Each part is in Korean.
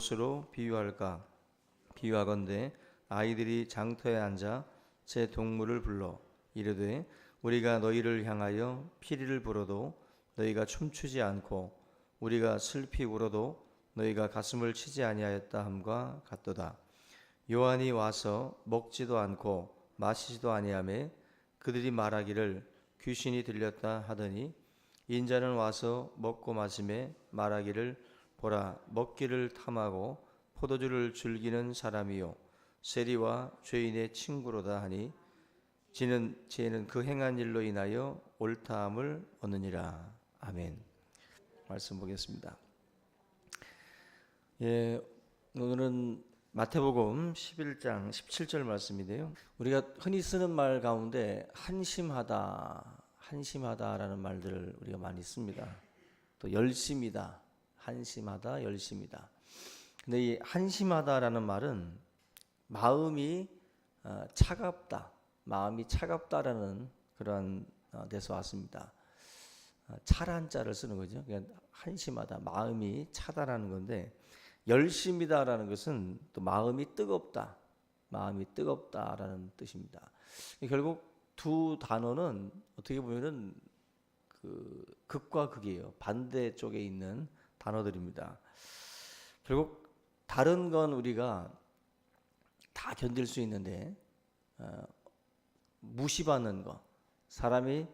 무엇으로 비유할까? 비유하건대 아이들이 장터에 앉아 제 동물을 불러 이르되 우리가 너희를 향하여 피리를 불어도 너희가 춤추지 않고 우리가 슬피 울어도 너희가 가슴을 치지 아니하였다 함과 같도다. 요한이 와서 먹지도 않고 마시지도 아니하매 그들이 말하기를 귀신이 들렸다 하더니 인자는 와서 먹고 마시매 말하기를 보라 먹기를 탐하고 포도주를 즐기는 사람이요 세리와 죄인의 친구로다 하니 쟤는 그 행한 일로 인하여 옳다함을 얻느니라. 아멘. 말씀 보겠습니다. 오늘은 마태복음 11장 17절 말씀인데요. 우리가 흔히 쓰는 말 가운데 한심하다라는 말들을 우리가 많이 씁니다. 또 열심이다, 한심하다, 열심이다. 근데 이 한심하다라는 말은 마음이 차갑다, 마음이 차갑다라는 그러한 데서 왔습니다. 차란 자를 쓰는 거죠. 그러니까 한심하다, 마음이 차다라는 건데 열심이다라는 것은 또 마음이 뜨겁다, 마음이 뜨겁다라는 뜻입니다. 결국 두 단어는 어떻게 보면은 그 극과 극이에요. 반대 쪽에 있는 단어들입니다. 결국 다른 건 우리가 다 견딜 수 있는데 무시받는 거, 사람이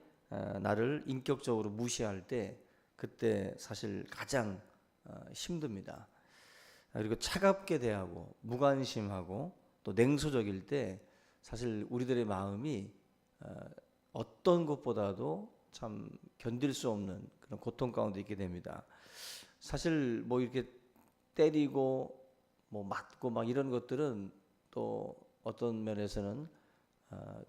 나를 인격적으로 무시할 때 그때 사실 가장 힘듭니다. 그리고 차갑게 대하고 무관심하고 또 냉소적일 때 사실 우리들의 마음이 어떤 것보다도 참 견딜 수 없는 그런 고통 가운데 있게 됩니다. 사실 뭐 이렇게 때리고 뭐 맞고 막 이런 것들은 또 어떤 면에서는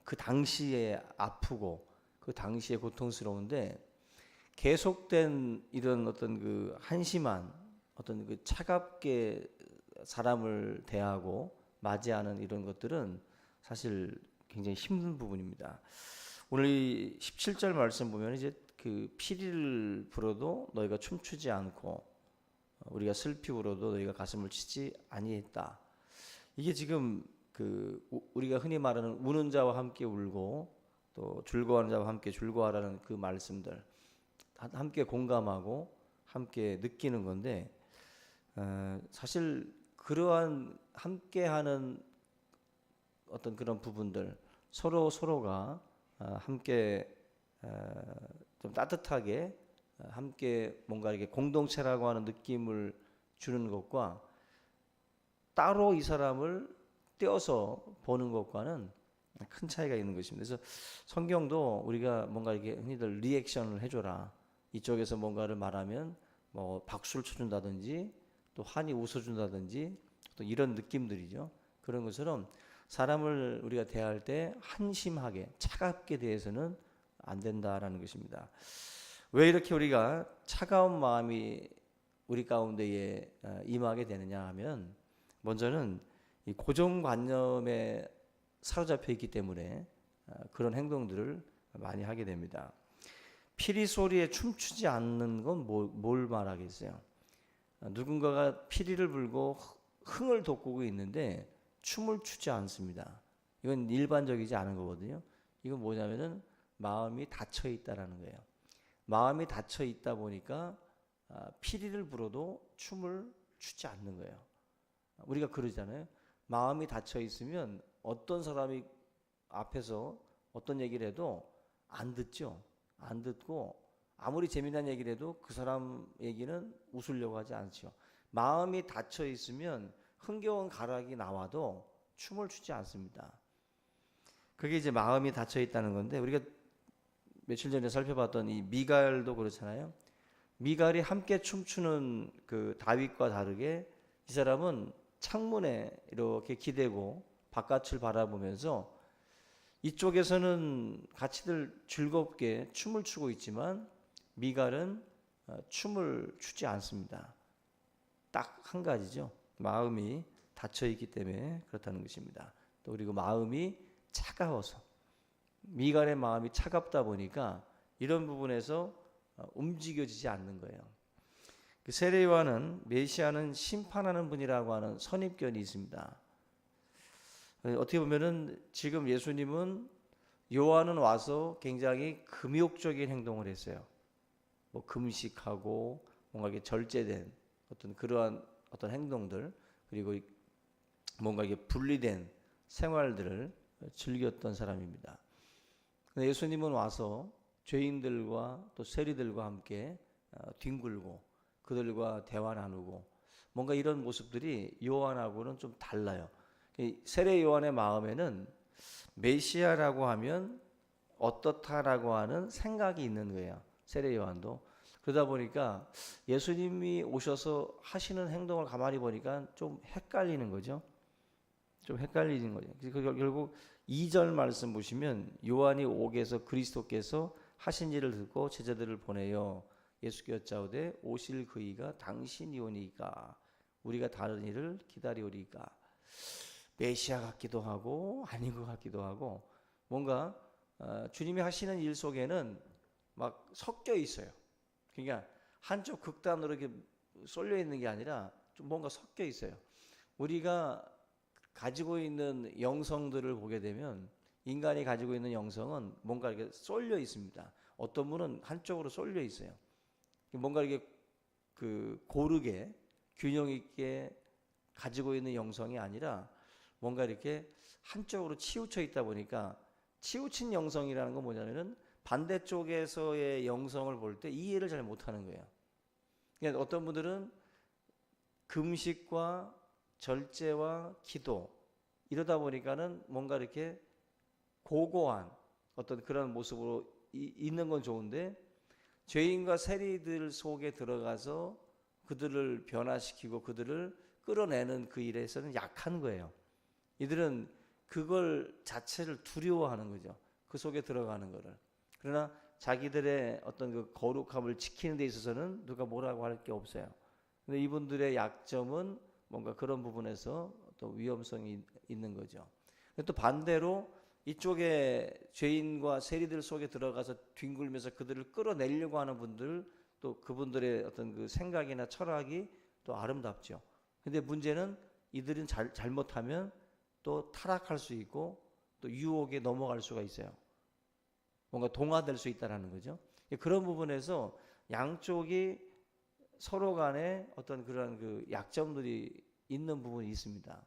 그 당시에 아프고 그 당시에 고통스러운데 계속된 이런 어떤 그 한심한 어떤 그 차갑게 사람을 대하고 맞이하는 이런 것들은 사실 굉장히 힘든 부분입니다. 오늘 이 17절 말씀 보면 이제 그 피리를 불어도 너희가 춤추지 않고 우리가 슬피 울어도 너희가 가슴을 치지 아니했다. 이게 지금 그 우리가 흔히 말하는 우는 자와 함께 울고 또 즐거워하는 자와 함께 즐거워하라는 그 말씀들 함께 공감하고 함께 느끼는 건데 사실 그러한 함께하는 어떤 그런 부분들 서로가 함께 좀 따뜻하게 함께 뭔가 이렇게 공동체라고 하는 느낌을 주는 것과 따로 이 사람을 떼어서 보는 것과는 큰 차이가 있는 것입니다. 그래서 성경도 우리가 뭔가 이렇게 흔히들 리액션을 해줘라. 이쪽에서 뭔가를 말하면 뭐 박수를 쳐준다든지 또 환히 웃어준다든지 또 이런 느낌들이죠. 그런 것처럼 사람을 우리가 대할 때 한심하게 차갑게 대해서는 안 된다라는 것입니다. 왜 이렇게 우리가 차가운 마음이 우리 가운데에 임하게 되느냐 하면 먼저는 이 고정관념에 사로잡혀 있기 때문에 그런 행동들을 많이 하게 됩니다. 피리 소리에 춤추지 않는 건 뭘 말하겠어요? 누군가가 피리를 불고 흥을 돋구고 있는데 춤을 추지 않습니다. 이건 일반적이지 않은 거거든요. 이건 뭐냐면은 마음이 닫혀 있다라는 거예요. 마음이 닫혀 있다 보니까 피리를 불어도 춤을 추지 않는 거예요. 우리가 그러잖아요. 마음이 닫혀 있으면 어떤 사람이 앞에서 어떤 얘기를 해도 안 듣죠. 안 듣고 아무리 재미난 얘기를 해도 그 사람 얘기는 웃으려고 하지 않죠. 마음이 닫혀 있으면 흥겨운 가락이 나와도 춤을 추지 않습니다. 그게 이제 마음이 닫혀 있다는 건데 우리가 며칠 전에 살펴봤던 이 미갈도 그렇잖아요. 미갈이 함께 춤추는 그 다윗과 다르게 이 사람은 창문에 이렇게 기대고 바깥을 바라보면서 이쪽에서는 같이들 즐겁게 춤을 추고 있지만 미갈은 춤을 추지 않습니다. 딱 한 가지죠. 마음이 닫혀 있기 때문에 그렇다는 것입니다. 또 그리고 마음이 차가워서 미갈의 마음이 차갑다 보니까 이런 부분에서 움직여지지 않는 거예요. 그 세례 요한은 메시아는 심판하는 분이라고 하는 선입견이 있습니다. 어떻게 보면은 지금 예수님은 요한은 와서 굉장히 금욕적인 행동을 했어요. 뭐 금식하고 뭔가 이게 절제된 어떤 그러한 어떤 행동들, 그리고 뭔가 이게 분리된 생활들을 즐겼던 사람입니다. 근데 예수님은 와서 죄인들과 또 세리들과 함께 뒹굴고 그들과 대화 나누고 뭔가 이런 모습들이 요한하고는 좀 달라요. 세례 요한의 마음에는 메시아라고 하면 어떻다라고 하는 생각이 있는 거예요. 세례 요한도. 그러다 보니까 예수님이 오셔서 하시는 행동을 가만히 보니까 좀 헷갈리는 거죠. 좀 헷갈리는 거죠. 결국 2절 말씀 보시면 요한이 옥에서 그리스도께서 하신 일을 듣고 제자들을 보내요. 예수께 여짜오되 오실 그이가 당신이오니까 우리가 다른 일을 기다리오리까. 메시아 같기도 하고 아닌 것 같기도 하고 뭔가 주님이 하시는 일 속에는 막 섞여 있어요. 그러니까 한쪽 극단으로 이렇게 쏠려 있는 게 아니라 좀 뭔가 섞여 있어요. 우리가 가지고 있는 영성들을 보게 되면 인간이 가지고 있는 영성은 뭔가 이렇게 쏠려 있습니다. 어떤 분은 한쪽으로 쏠려 있어요. 뭔가 이렇게 고르게 균형 있게 가지고 있는 영성이 아니라 뭔가 이렇게 한쪽으로 치우쳐 있다 보니까 치우친 영성이라는 건 뭐냐면은 반대쪽에서의 영성을 볼 때 이해를 잘 못하는 거예요. 그러니까 어떤 분들은 금식과 절제와 기도 이러다 보니까는 뭔가 이렇게 고고한 어떤 그런 모습으로 있는 건 좋은데 죄인과 세리들 속에 들어가서 그들을 변화시키고 그들을 끌어내는 그 일에서는 약한 거예요. 이들은 그걸 자체를 두려워하는 거죠. 그 속에 들어가는 거를. 그러나 자기들의 어떤 그 거룩함을 지키는 데 있어서는 누가 뭐라고 할 게 없어요. 근데 이분들의 약점은 뭔가 그런 부분에서 또 위험성이 있는 거죠. 또 반대로 이쪽에 죄인과 세리들 속에 들어가서 뒹굴면서 그들을 끌어내려고 하는 분들, 또 그분들의 어떤 그 생각이나 철학이 또 아름답죠. 근데 문제는 이들은 잘못하면 또 타락할 수 있고 또 유혹에 넘어갈 수가 있어요. 뭔가 동화될 수 있다라는 거죠. 그런 부분에서 양쪽이 서로 간에 어떤 그런 그 약점들이 있는 부분이 있습니다.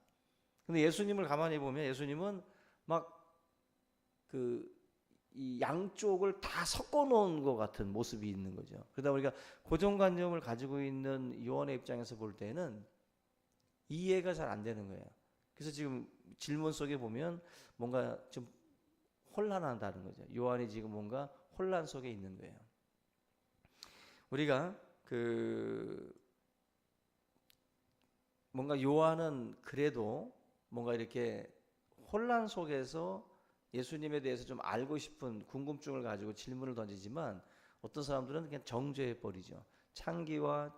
근데 예수님을 가만히 보면 예수님은 막 이 양쪽을 다 섞어 놓은 것 같은 모습이 있는 거죠. 그러다 보니까 고정관념을 가지고 있는 요한의 입장에서 볼 때는 이해가 잘 안 되는 거예요. 그래서 지금 질문 속에 보면 뭔가 좀 혼란한다는 거죠. 요한이 지금 뭔가 혼란 속에 있는 거예요. 우리가 뭔가 요한은 그래도 뭔가 이렇게 혼란 속에서 예수님에 대해서 좀 알고 싶은 궁금증을 가지고 질문을 던지지만 어떤 사람들은 그냥 정죄해 버리죠. 창기와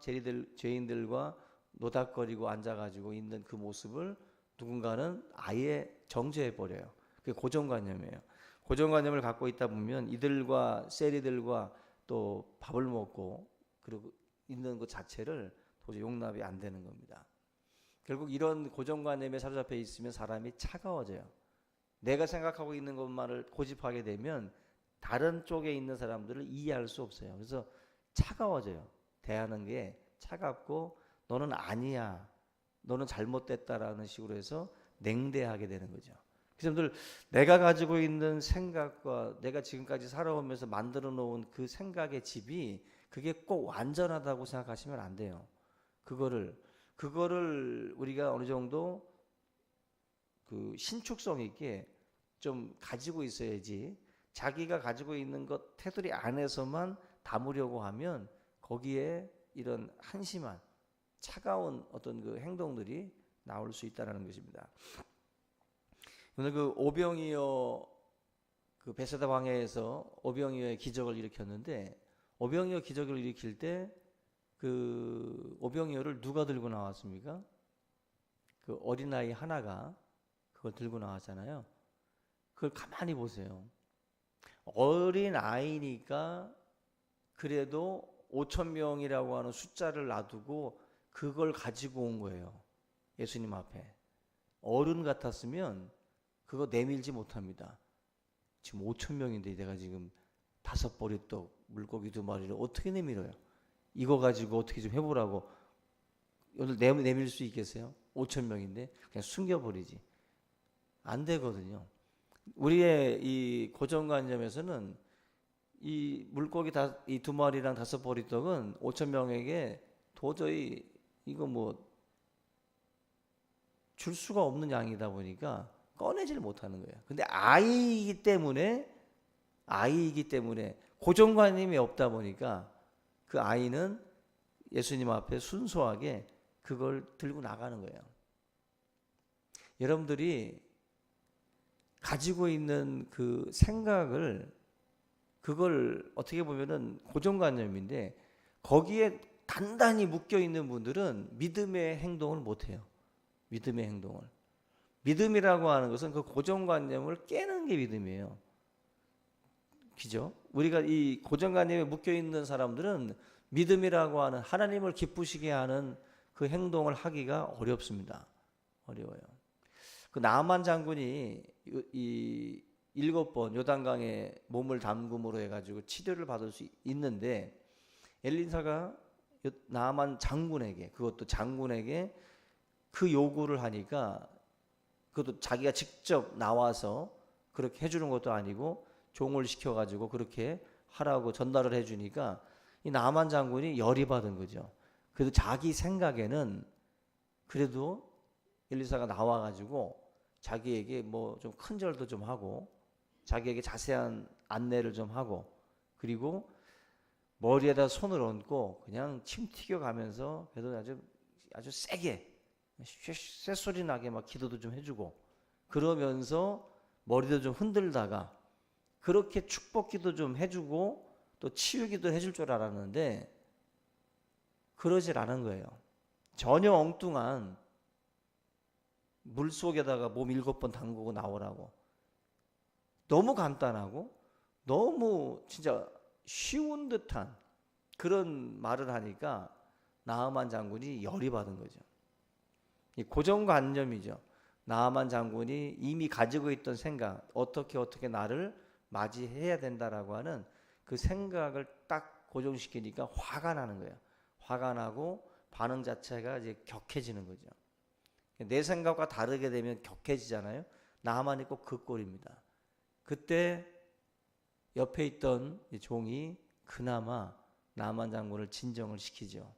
죄인들과 노닥거리고 앉아가지고 있는 그 모습을 누군가는 아예 정죄해 버려요. 그게 고정관념이에요. 고정관념을 갖고 있다 보면 이들과 세리들과 또 밥을 먹고 그리고 있는 것 자체를 도저히 용납이 안 되는 겁니다. 결국 이런 고정관념에 사로잡혀 있으면 사람이 차가워져요. 내가 생각하고 있는 것만을 고집하게 되면 다른 쪽에 있는 사람들을 이해할 수 없어요. 그래서 차가워져요. 대하는 게 차갑고 너는 아니야. 너는 잘못됐다라는 식으로 해서 냉대하게 되는 거죠. 그래서 내가 가지고 있는 생각과 내가 지금까지 살아오면서 만들어 놓은 그 생각의 집이 그게 꼭 완전하다고 생각하시면 안 돼요. 그거를 우리가 어느 정도 그 신축성 있게 좀 가지고 있어야지 자기가 가지고 있는 것 테두리 안에서만 담으려고 하면 거기에 이런 한심한 차가운 어떤 그 행동들이 나올 수 있다는 것입니다. 오늘 그 오병이어 그 베세다 광야에서 오병이어의 기적을 일으켰는데 오병이어 기적을 일으킬 때 그 오병이어를 누가 들고 나왔습니까? 그 어린아이 하나가 그걸 들고 나왔잖아요. 그걸 가만히 보세요. 어린 아이니까 그래도 5천 명이라고 하는 숫자를 놔두고 그걸 가지고 온 거예요. 예수님 앞에. 어른 같았으면 그거 내밀지 못합니다. 지금 5천 명인데 내가 지금 5보리떡 물고기 2마리를 어떻게 내밀어요? 이거 가지고 어떻게 좀 해보라고 오늘 내밀 수 있겠어요? 5천 명인데 그냥 숨겨버리지. 안 되거든요. 우리의 이 고정관념에서는 이 물고기 이 2마리랑 5보리떡은 5천 명에게 도저히 이거 뭐 줄 수가 없는 양이다 보니까 꺼내질 못하는 거예요. 근데 아이이기 때문에 고정관념이 없다 보니까 그 아이는 예수님 앞에 순수하게 그걸 들고 나가는 거예요. 여러분들이 가지고 있는 그 생각을 그걸 어떻게 보면은 고정관념인데 거기에 단단히 묶여 있는 분들은 믿음의 행동을 못 해요. 믿음의 행동을. 믿음이라고 하는 것은 그 고정관념을 깨는 게 믿음이에요. 그죠? 우리가 이 고정관념에 묶여 있는 사람들은 믿음이라고 하는 하나님을 기쁘시게 하는 그 행동을 하기가 어렵습니다. 어려워요. 그 나만 장군이 이 7번 요단강에 몸을 담금으로 해가지고 치료를 받을 수 있는데 엘리사가 나만 장군에게 그것도 장군에게 그 요구를 하니까 그것도 자기가 직접 나와서 그렇게 해주는 것도 아니고 종을 시켜가지고 그렇게 하라고 전달을 해주니까 이 나만 장군이 열이 받은 거죠. 그래도 자기 생각에는 그래도 엘리사가 나와가지고 자기에게 뭐 좀 큰절도 좀 하고 자기에게 자세한 안내를 좀 하고 그리고 머리에다 손을 얹고 그냥 침 튀겨가면서 그래도 아주 세게 쇳소리 나게 막 기도도 좀 해주고 그러면서 머리도 좀 흔들다가 그렇게 축복기도 좀 해주고 또 치유기도 해줄 줄 알았는데 그러질 않은 거예요. 전혀 엉뚱한 물속에다가 몸 7번 담그고 나오라고 너무 간단하고 너무 진짜 쉬운 듯한 그런 말을 하니까 나아만 장군이 열이 받은 거죠. 이 고정관념이죠. 나아만 장군이 이미 가지고 있던 생각, 어떻게 나를 맞이해야 된다라고 하는 그 생각을 딱 고정시키니까 화가 나는 거예요. 화가 나고 반응 자체가 이제 격해지는 거죠. 내 생각과 다르게 되면 격해지잖아요. 나아만이 꼭 그 꼴입니다. 그때 옆에 있던 종이 그나마 나아만 장군을 진정을 시키죠.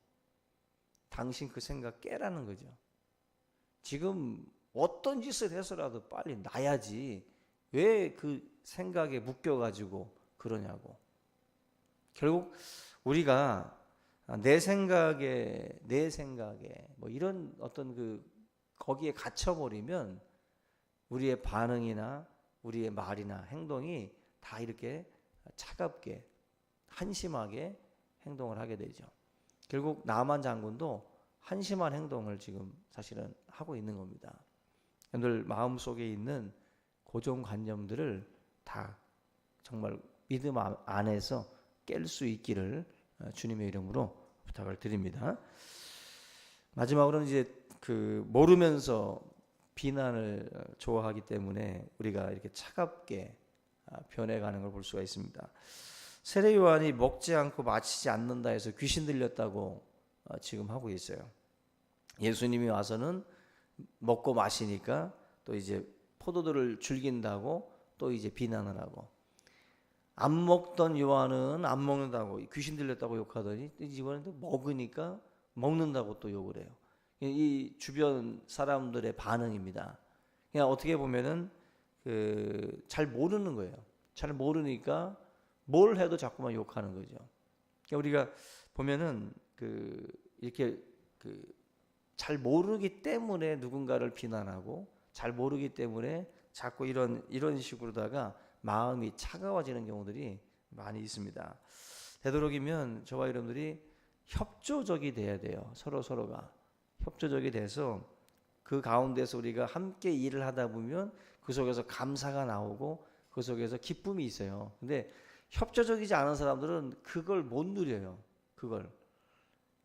당신 그 생각 깨라는 거죠. 지금 어떤 짓을 해서라도 빨리 나야지 왜 그 생각에 묶여가지고 그러냐고. 결국 우리가 내 생각에 뭐 이런 어떤 그 거기에 갇혀버리면 우리의 반응이나 우리의 말이나 행동이 다 이렇게 차갑게 한심하게 행동을 하게 되죠. 결국 나만 장군도 한심한 행동을 지금 사실은 하고 있는 겁니다. 늘 마음속에 있는 고정관념들을 다 정말 믿음 안에서 깰 수 있기를 주님의 이름으로 부탁을 드립니다. 마지막으로는 이제 그 모르면서 비난을 좋아하기 때문에 우리가 이렇게 차갑게 변해가는 걸 볼 수가 있습니다. 세례 요한이 먹지 않고 마시지 않는다 해서 귀신 들렸다고 지금 하고 있어요. 예수님이 와서는 먹고 마시니까 또 이제 포도들을 즐긴다고 또 이제 비난을 하고 안 먹던 요한은 안 먹는다고 귀신 들렸다고 욕하더니 이번에 또 먹으니까 먹는다고 또 욕을 해요. 이 주변 사람들의 반응입니다. 그냥 어떻게 보면은 잘 모르는 거예요. 잘 모르니까 뭘 해도 자꾸만 욕하는 거죠. 그러니까 우리가 보면은 이렇게 잘 모르기 때문에 누군가를 비난하고 잘 모르기 때문에 자꾸 이런 식으로다가 마음이 차가워지는 경우들이 많이 있습니다. 되도록이면 저와 여러분들이 협조적이 돼야 돼요. 서로가 협조적이 돼서 그 가운데서 우리가 함께 일을 하다 보면 그 속에서 감사가 나오고 그 속에서 기쁨이 있어요. 근데 협조적이지 않은 사람들은 그걸 못 누려요. 그걸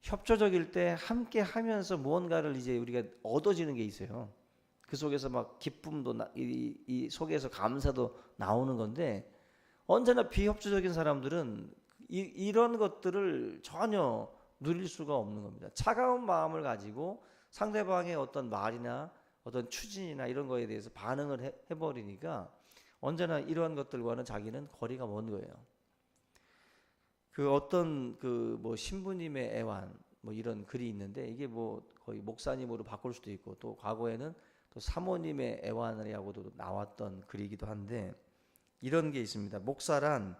협조적일 때 함께 하면서 무언가를 이제 우리가 얻어지는 게 있어요. 그 속에서 막 기쁨도 이 속에서 감사도 나오는 건데, 언제나 비협조적인 사람들은 이런 것들을 전혀 누릴 수가 없는 겁니다. 차가운 마음을 가지고 상대방의 어떤 말이나 어떤 추진이나 이런 거에 대해서 반응을 해버리니까 언제나 이러한 것들과는 자기는 거리가 먼 거예요. 그 어떤 그 뭐 신부님의 애완 뭐 이런 글이 있는데, 이게 뭐 거의 목사님으로 바꿀 수도 있고, 또 과거에는 또 사모님의 애완이라고도 나왔던 글이기도 한데, 이런 게 있습니다. 목사란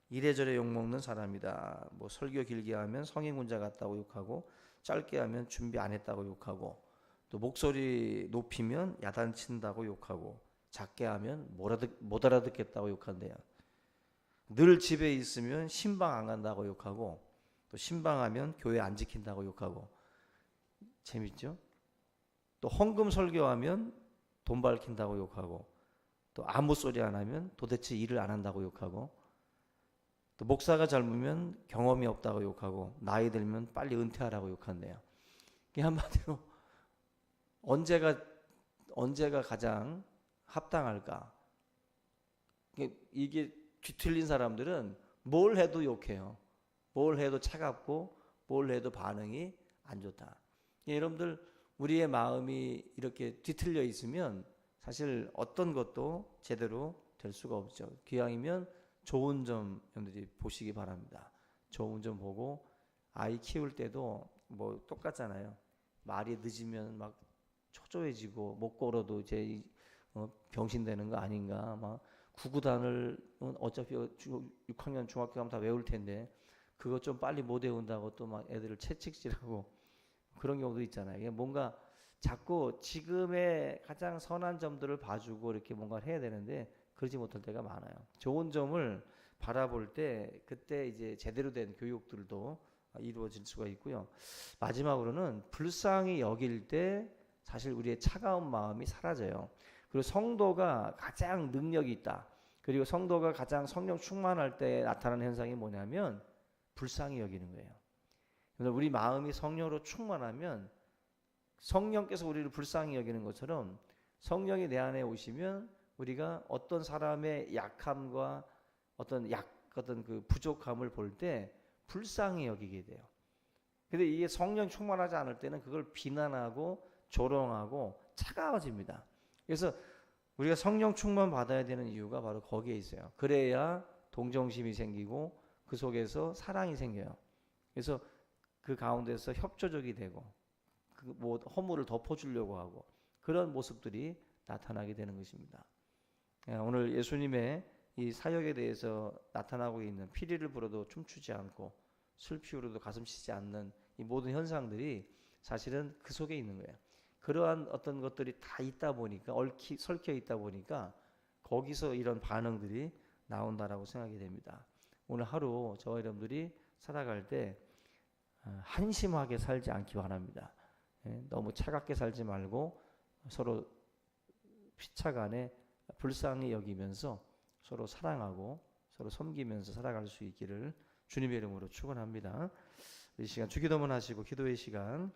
이래저래 욕먹는 사람이다. 뭐 설교 길게 하면 성인군자 같다고 욕하고, 짧게 하면 준비 안 했다고 욕하고, 또 목소리 높이면 야단친다고 욕하고, 작게 하면 못 알아듣겠다고 욕한대요. 늘 집에 있으면 신방 안 간다고 욕하고, 또 신방하면 교회 안 지킨다고 욕하고. 재밌죠? 또 헌금 설교하면 돈 밝힌다고 욕하고, 또 아무 소리 안 하면 도대체 일을 안 한다고 욕하고, 또 목사가 젊으면 경험이 없다고 욕하고, 나이 들면 빨리 은퇴하라고 욕한대요. 이게 한마디로 언제가 가장 합당할까? 이게 뒤틀린 사람들은 뭘 해도 욕해요. 뭘 해도 차갑고, 뭘 해도 반응이 안 좋다. 여러분들, 우리의 마음이 이렇게 뒤틀려 있으면 사실 어떤 것도 제대로 될 수가 없죠. 기왕이면 좋은 점 여러분들이 보시기 바랍니다. 좋은 점 보고, 아이 키울 때도 뭐 똑같잖아요. 말이 늦으면 막 초조해지고, 못 걸어도 이제 병신되는 거 아닌가, 막 구구단을 어차피 6학년 중학교 가면 다 외울 텐데 그거 좀 빨리 못 외운다고 또 막 애들을 채찍질하고, 그런 경우도 있잖아요. 이게 뭔가 자꾸 지금의 가장 선한 점들을 봐주고 이렇게 뭔가를 해야 되는데 그러지 못할 때가 많아요. 좋은 점을 바라볼 때 그때 이제 제대로 된 교육들도 이루어질 수가 있고요. 마지막으로는 불쌍히 여길 때 사실 우리의 차가운 마음이 사라져요. 그리고 성도가 가장 능력이 있다, 그리고 성도가 가장 성령 충만할 때 나타나는 현상이 뭐냐면 불쌍히 여기는 거예요. 우리 마음이 성령으로 충만하면 성령께서 우리를 불쌍히 여기는 것처럼, 성령이 내 안에 오시면 우리가 어떤 사람의 약함과 어떤 그 부족함을 볼 때 불쌍히 여기게 돼요. 근데 이게 성령 충만하지 않을 때는 그걸 비난하고 조롱하고 차가워집니다. 그래서 우리가 성령 충만 받아야 되는 이유가 바로 거기에 있어요. 그래야 동정심이 생기고 그 속에서 사랑이 생겨요. 그래서 그 가운데서 협조적이 되고, 그 뭐 허물을 덮어주려고 하고, 그런 모습들이 나타나게 되는 것입니다. 오늘 예수님의 이 사역에 대해서 나타나고 있는 피리를 불어도 춤추지 않고 슬피 울어도 가슴 치지 않는 이 모든 현상들이 사실은 그 속에 있는 거예요. 그러한 어떤 것들이 다 있다 보니까, 설켜 있다 보니까 거기서 이런 반응들이 나온다라고 생각이 됩니다. 오늘 하루 저와 여러분들이 살아갈 때 한심하게 살지 않기 바랍니다. 너무 차갑게 살지 말고 서로 피차간에 불쌍히 여기면서 서로 사랑하고 서로 섬기면서 살아갈 수 있기를 주님의 이름으로 축원합니다. 이 시간 주기도문 하시고 기도의 시간